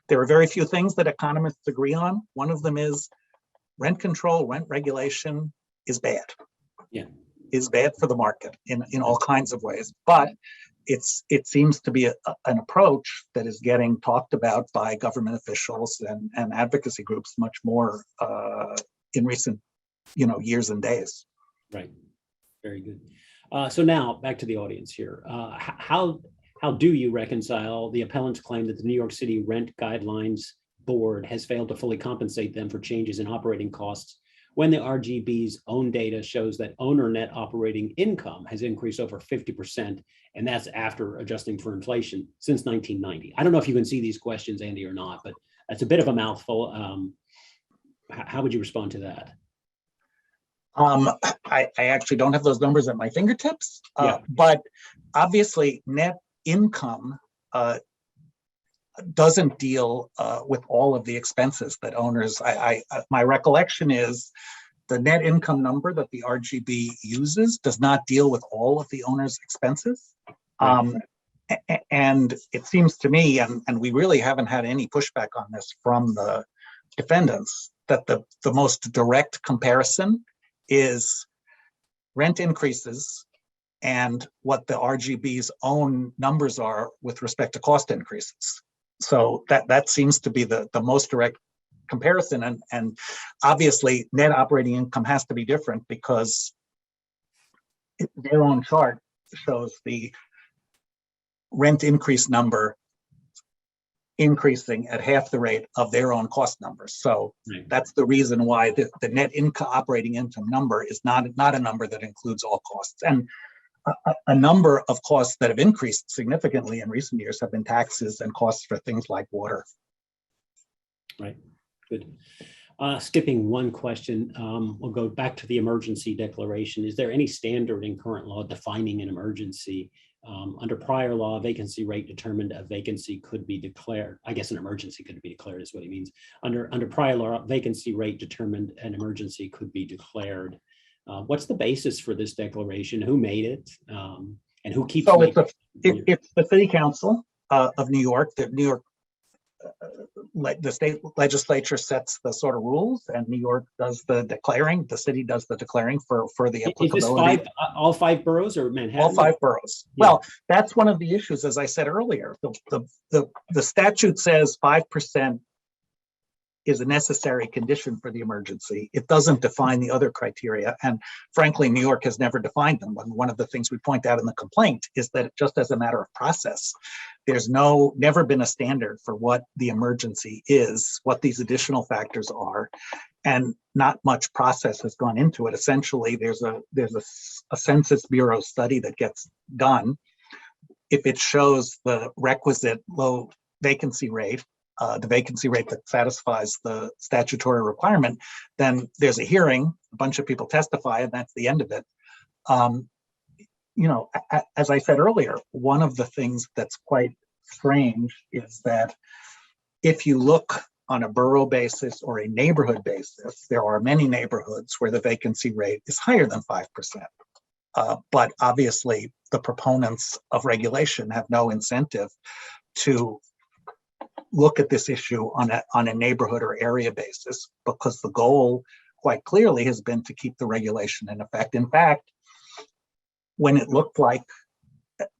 there are very few things that economists agree on. One of them is rent control, rent regulation is bad. Yeah. Is bad for the market in all kinds of ways. But it seems to be an approach that is getting talked about by government officials and advocacy groups much more in recent years and days. Right. Very good. So now back to the audience here. How do you reconcile the appellant's claim that the New York City Rent Guidelines Board has failed to fully compensate them for changes in operating costs when the RGB's own data shows that owner net operating income has increased over 50%, and that's after adjusting for inflation since 1990? I don't know if you can see these questions, Andy, or not, but that's a bit of a mouthful. How would you respond to that? I actually don't have those numbers at my fingertips, Yeah. but obviously net income doesn't deal with all of the expenses that owners, my recollection is the net income number that the RGB uses does not deal with all of the owner's expenses. Right. And it seems to me, and we really haven't had any pushback on this from the defendants, that the most direct comparison is rent increases and what the RGB's own numbers are with respect to cost increases. So that seems to be the most direct comparison. And obviously net operating income has to be different because their own chart shows the rent increase number increasing at half the rate of their own cost numbers. So that's the reason why the net income operating income number is not a number that includes all costs. And a number of costs that have increased significantly in recent years have been taxes and costs for things like water. Right, good. Skipping one question, we'll go back to the emergency declaration. Is there any standard in current law defining an emergency? Under prior law, a vacancy rate determined a vacancy could be declared. I guess an emergency could be declared is what he means. Under prior law, vacancy rate determined an emergency could be declared. What's the basis for this declaration? Who made it? And who keeps so it? It's the City Council of New York. The New York the state legislature sets the sort of rules, and New York does the declaring. The city does the declaring for the applicability. Is this all five boroughs or Manhattan? All five boroughs. Yeah. Well, that's one of the issues, as I said earlier. The statute says 5% is a necessary condition for the emergency. It doesn't define the other criteria. And frankly, New York has never defined them. And one of the things we point out in the complaint is that just as a matter of process, there's never been a standard for what the emergency is, what these additional factors are, and not much process has gone into it. Essentially, there's a Census Bureau study that gets done. If it shows the requisite low vacancy rate, the vacancy rate that satisfies the statutory requirement, then there's a hearing, a bunch of people testify, and that's the end of it. As I said earlier, one of the things that's quite strange is that if you look on a borough basis or a neighborhood basis, there are many neighborhoods where the vacancy rate is higher than 5%. But obviously, the proponents of regulation have no incentive to look at this issue on a neighborhood or area basis, because the goal quite clearly has been to keep the regulation in effect. In fact, when it looked like,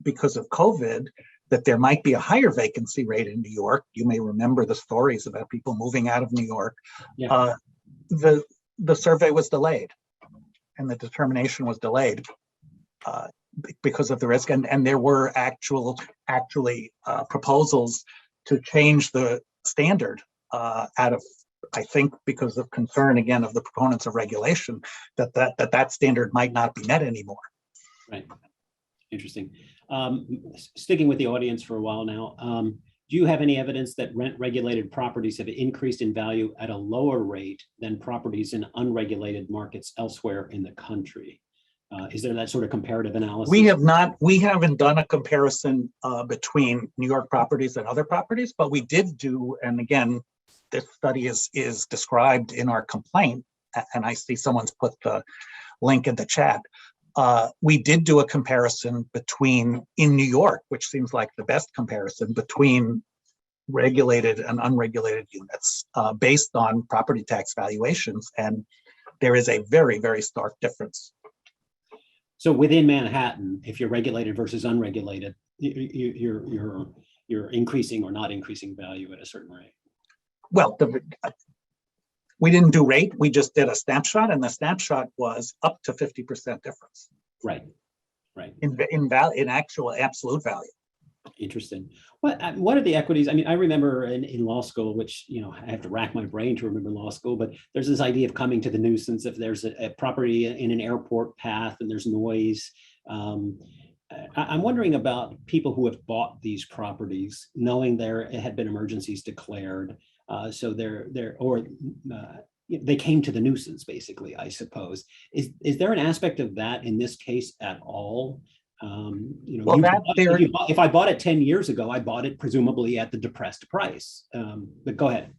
because of COVID, that there might be a higher vacancy rate in New York, you may remember the stories about people moving out of New York. Yeah. The survey was delayed and the determination was delayed because of the risk. And there were actually proposals to change the standard out of, I think, because of concern, again, of the proponents of regulation, that standard might not be met anymore. Right. Interesting. Sticking with the audience for a while now, do you have any evidence that rent-regulated properties have increased in value at a lower rate than properties in unregulated markets elsewhere in the country? Is there that sort of comparative analysis? We haven't done a comparison between New York properties and other properties, but we did do, and again, this study is described in our complaint, and I see someone's put the link in the chat. We did do a comparison between, in New York, which seems like the best comparison, between regulated and unregulated units based on property tax valuations, and there is a very, very stark difference. So within Manhattan, if you're regulated versus unregulated, you're increasing or not increasing value at a certain rate. Well, we didn't do rate. We just did a snapshot, and the snapshot was up to 50% difference. Right, right. In actual absolute value. Interesting. What are the equities? I mean, I remember in law school, which, I have to rack my brain to remember law school, but there's this idea of coming to the nuisance. If there's a property in an airport path and there's noise, I'm wondering about people who have bought these properties, knowing there had been emergencies declared. So they came to the nuisance, basically, I suppose. Is there an aspect of that in this case at all? Well, if I bought it 10 years ago, I bought it presumably at the depressed price. But go ahead.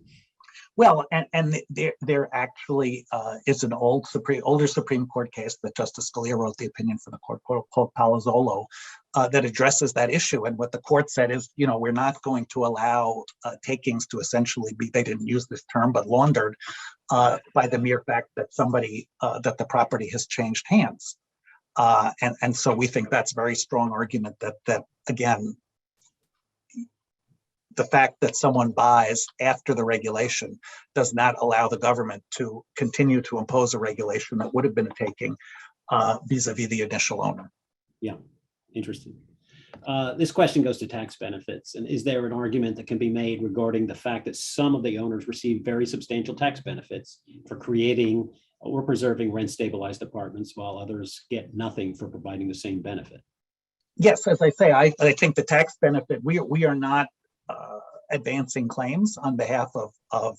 Well, and there actually is an older Supreme Court case that Justice Scalia wrote the opinion for the court called Palazzolo that addresses that issue. And what the court said is, we're not going to allow takings to essentially be, they didn't use this term, but laundered by the mere fact that that the property has changed hands. And so we think that's a very strong argument that again, the fact that someone buys after the regulation does not allow the government to continue to impose a regulation that would have been a taking vis-a-vis the initial owner. Yeah, interesting. This question goes to tax benefits. And is there an argument that can be made regarding the fact that some of the owners receive very substantial tax benefits for creating or preserving rent-stabilized apartments, while others get nothing for providing the same benefit? Yes, as I say, I think the tax benefit, we are not advancing claims on behalf of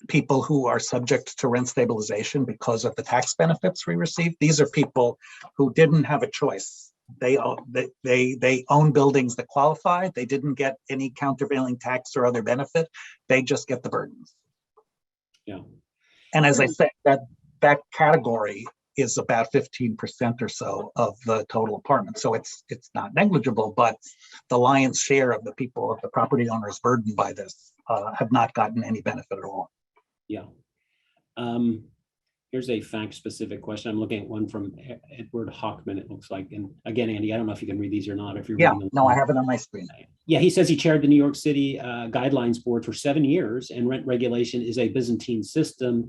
people who are subject to rent stabilization because of the tax benefits we receive. These are people who didn't have a choice. They own buildings that qualify. They didn't get any countervailing tax or other benefit. They just get the burdens. Yeah. And as I said, that category is about 15% or so of the total apartment. So it's not negligible, but the lion's share of the people, of the property owners burdened by this have not gotten any benefit at all. Yeah. Here's a fact-specific question. I'm looking at one from Edward Hockman, it looks like. And again, Andy, I don't know if you can read these or not. If you're reading them. No, I have it on my screen. Yeah, he says he chaired the New York City Guidelines Board for 7 years, and rent regulation is a Byzantine system.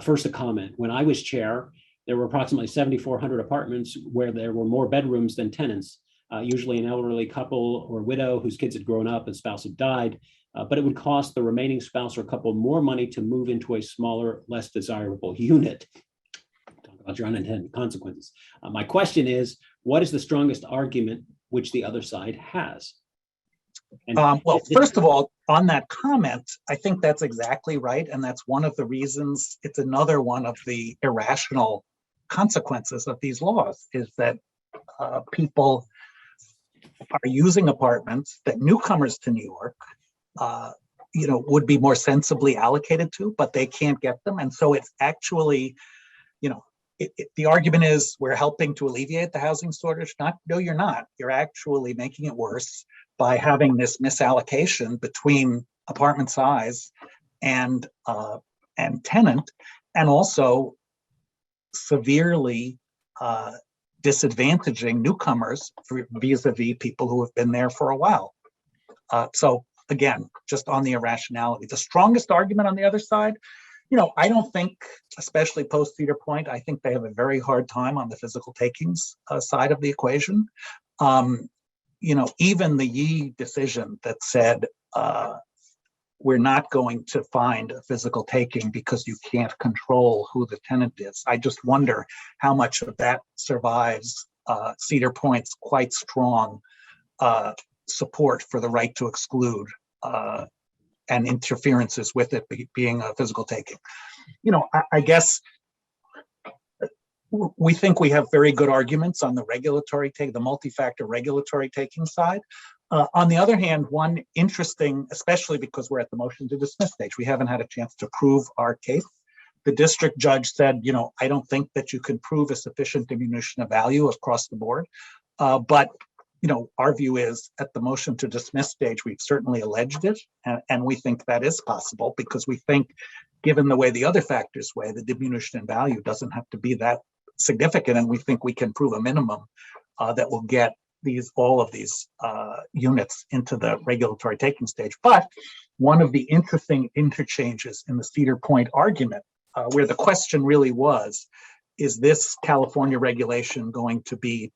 First, a comment. When I was chair, there were approximately 7,400 apartments where there were more bedrooms than tenants, usually an elderly couple or widow whose kids had grown up and spouse had died. But it would cost the remaining spouse or couple more money to move into a smaller, less desirable unit. Talk about your unintended consequences. My question is, what is the strongest argument which the other side has? Well, first of all, on that comment, I think that's exactly right. And that's one of the reasons, it's another one of the irrational consequences of these laws, is that people are using apartments that newcomers to New York would be more sensibly allocated to, but they can't get them. And so it's actually, the argument is we're helping to alleviate the housing shortage. No, you're not. You're actually making it worse by having this misallocation between apartment size and tenant, and also severely disadvantaging newcomers vis-a-vis people who have been there for a while. So again, just on the irrationality, the strongest argument on the other side, I don't think, especially post Cedar Point, I think they have a very hard time on the physical takings side of the equation. Even the Yee decision that said, we're not going to find a physical taking because you can't control who the tenant is. I just wonder how much of that survives Cedar Point's quite strong support for the right to exclude and interferences with it being a physical taking. I guess we think we have very good arguments on the regulatory the multi-factor regulatory taking side. On the other hand, one interesting, especially because we're at the motion to dismiss stage, we haven't had a chance to prove our case. The district judge said, I don't think that you can prove a sufficient diminution of value across the board. But our view is at the motion to dismiss stage, we've certainly alleged it. And we think that is possible because we think, given the way the other factors weigh, the diminution in value doesn't have to be that significant. And we think we can prove a minimum that will get all of these units into the regulatory taking stage. But one of the interesting interchanges in the Cedar Point argument, where the question really was, is this California regulation going to be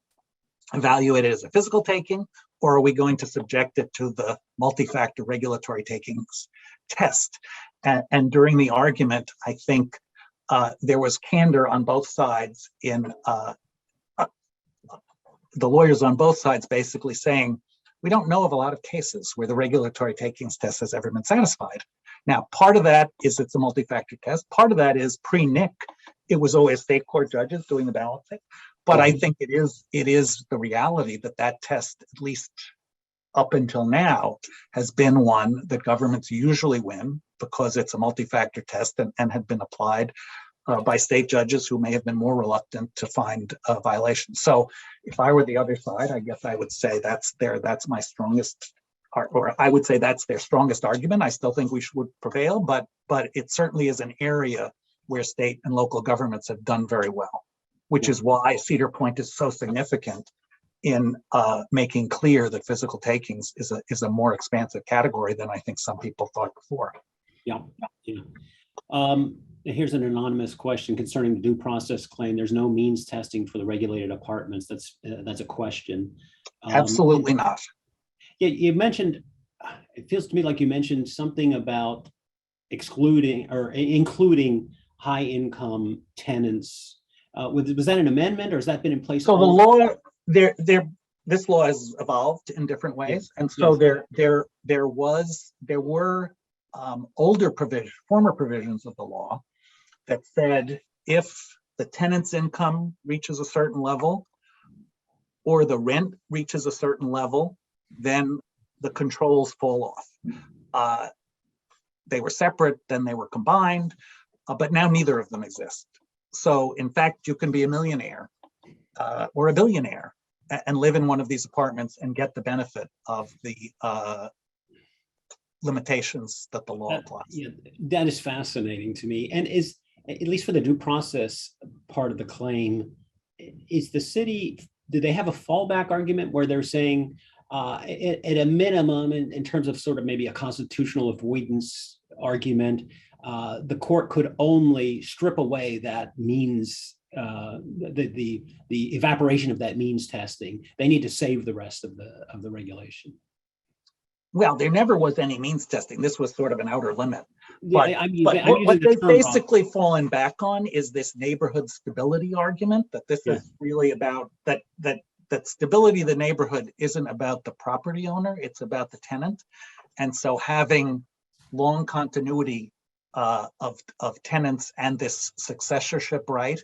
evaluated as a physical taking, or are we going to subject it to the multi-factor regulatory takings test? And during the argument, I think there was candor on both sides in the lawyers on both sides basically saying, we don't know of a lot of cases where the regulatory takings test has ever been satisfied. Now, part of that is it's a multi-factor test. Part of that is pre-NIC, it was always state court judges doing the balancing. But I think it is the reality that that test, at least up until now, has been one that governments usually win because it's a multi-factor test and had been applied by state judges who may have been more reluctant to find violations. So if I were the other side, I guess I would say that's my strongest, or I would say that's their strongest argument. I still think we should prevail, but it certainly is an area where state and local governments have done very well, which is why Cedar Point is so significant in making clear that physical takings is a more expansive category than I think some people thought before. Yeah. Here's an anonymous question concerning the due process claim. There's no means testing for the regulated apartments. That's a question. Absolutely not. Yeah, you mentioned, it feels to me like you mentioned something about excluding or including high income tenants. Was that an amendment or has that been in place? So the law, this law has evolved in different ways. And so there were former provisions of the law that said if the tenant's income reaches a certain level or the rent reaches a certain level, then the controls fall off. They were separate, then they were combined, but now neither of them exist. So in fact, you can be a millionaire or a billionaire and live in one of these apartments and get the benefit of the limitations that the law applies. Yeah, that is fascinating to me. And is, at least for the due process part of the claim, is the city, do they have a fallback argument where they're saying at a minimum in terms of sort of maybe a constitutional avoidance argument, the court could only strip away that means, the evaporation of that means testing. They need to save the rest of the regulation. Well, there never was any means testing. This was sort of an outer limit. But, what they've basically fallen back on is this neighborhood stability argument, that this is really about that stability of the neighborhood isn't about the property owner, it's about the tenant. And so having long continuity of tenants and this successorship right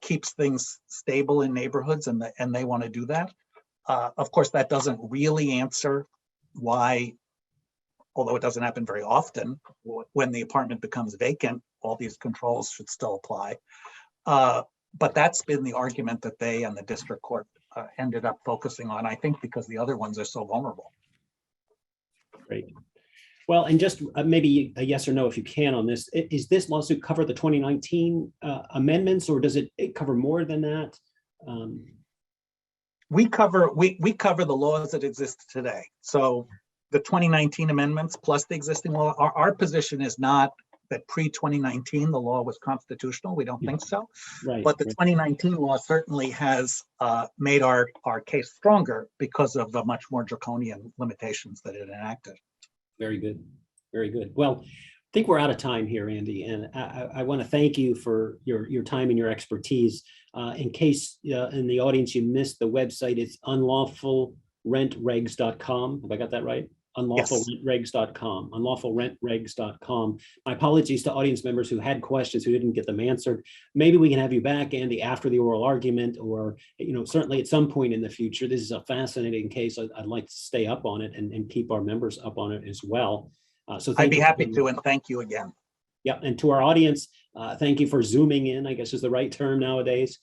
keeps things stable in neighborhoods, and they want to do that. Of course, that doesn't really answer why, although it doesn't happen very often, when the apartment becomes vacant, all these controls should still apply. But that's been the argument that they and the district court ended up focusing on, I think, because the other ones are so vulnerable. Great. Well, and just maybe a yes or no, if you can, on this, is this lawsuit cover the 2019 amendments, or does it cover more than that? We cover the laws that exist today. So the 2019 amendments plus the existing law, our position is not that pre-2019 the law was constitutional. We don't think so. Right. But the 2019 law certainly has made our case stronger because of the much more draconian limitations that it enacted. Very good. Very good. Well, I think we're out of time here, Andy, and I want to thank you for your time and your expertise. In case in the audience you missed the website, it's unlawfulrentregs.com. Have I got that right? Unlawfulrentregs.com. Unlawfulrentregs.com. My apologies to audience members who had questions who didn't get them answered. Maybe we can have you back, Andy, after the oral argument, or certainly at some point in the future. This is a fascinating case. I'd like to stay up on it and keep our members up on it as well. So I'd be happy to, and thank you again. Yeah, and to our audience, thank you for zooming in, I guess is the right term nowadays.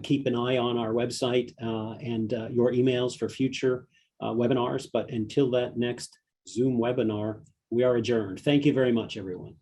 Keep an eye on our website and your emails for future webinars. But until that next Zoom webinar, we are adjourned. Thank you very much, everyone.